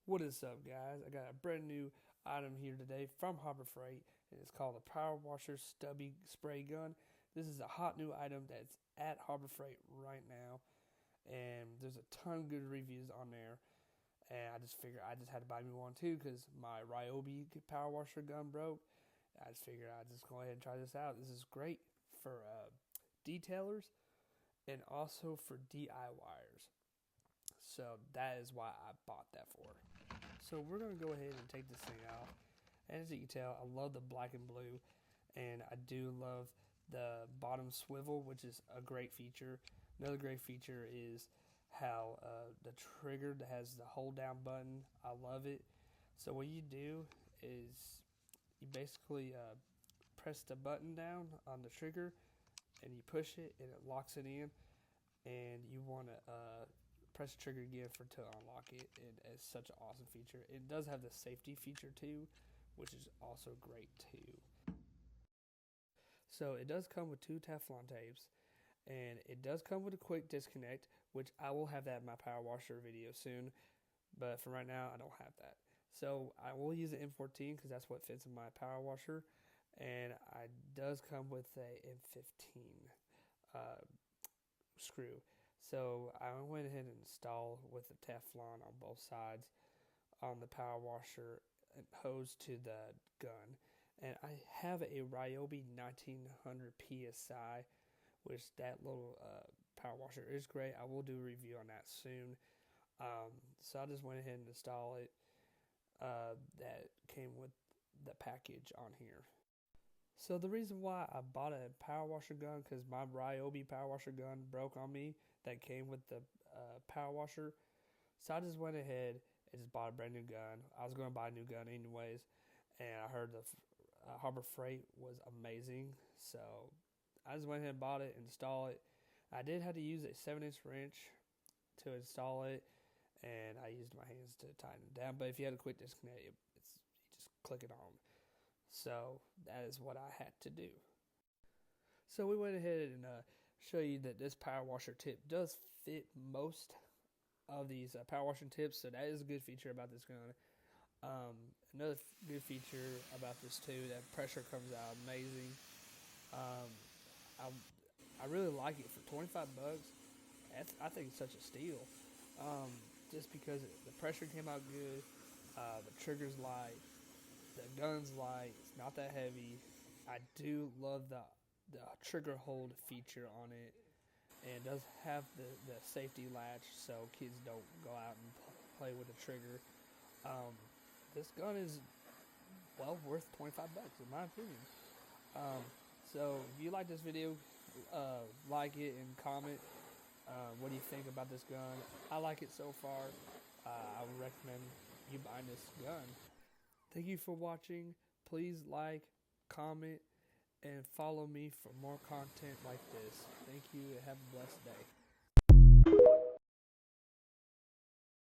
What is up, guys? I got a brand new item here today from Harbor Freight, and it's called a Power Washer Stubby Spray Gun. This is a hot new item that's at Harbor Freight right now, and there's a ton of good reviews on there. And I just figured I just had to buy me one too because my Ryobi Power Washer gun broke. I just figured I'd just go ahead and try this out. This is great for detailers and also for DIYers. So that is why I bought that for. So we're going to go ahead and take this thing out. And as you can tell, I love the black and blue. And I do love the bottom swivel, which is a great feature. Another great feature is how the trigger that has the hold down button. I love it. So what you do is you basically press the button down on the trigger and you push it and it locks it in. And you want to press the trigger again to unlock it. It's such an awesome feature. It does have the safety feature too, which is also great too. So it does come with 2 Teflon tapes, and it does come with a quick disconnect, which I will have that in my power washer video soon, but for right now I don't have that. So I will use the M14 because that's what fits in my power washer, and it does come with a M15 screw. So I went ahead and installed with the Teflon on both sides on the power washer and hose to the gun. And I have a Ryobi 1900 PSI, which that little power washer is great. I will do a review on that soon. So I just went ahead and installed it. That came with the package on here. So the reason why I bought a power washer gun, because my Ryobi power washer gun broke on me that came with the power washer. So I just went ahead and just bought a brand new gun. I was going to buy a new gun anyways, and I heard the Harbor Freight was amazing. So I just went ahead and bought it, installed it. I did have to use a 7-inch wrench to install it, and I used my hands to tighten it down. But if you had a quick disconnect, you just click it on. So that is what I had to do. So we went ahead and show you that this power washer tip does fit most of these power washing tips. So that is a good feature about this gun. Another good feature about this too, that pressure comes out amazing. I really like it for 25 bucks. I think it's such a steal. Just because the pressure came out good, the trigger's light. The gun's light. It's not that heavy. I do love the trigger hold feature on it, and it does have the safety latch so kids don't go out and play with the trigger. This gun is well worth 25 bucks in my opinion. So if you like this video, like it and comment. What do you think about this gun? I like it so far. I would recommend you buying this gun. Thank you for watching. Please like, comment, and follow me for more content like this. Thank you and have a blessed day.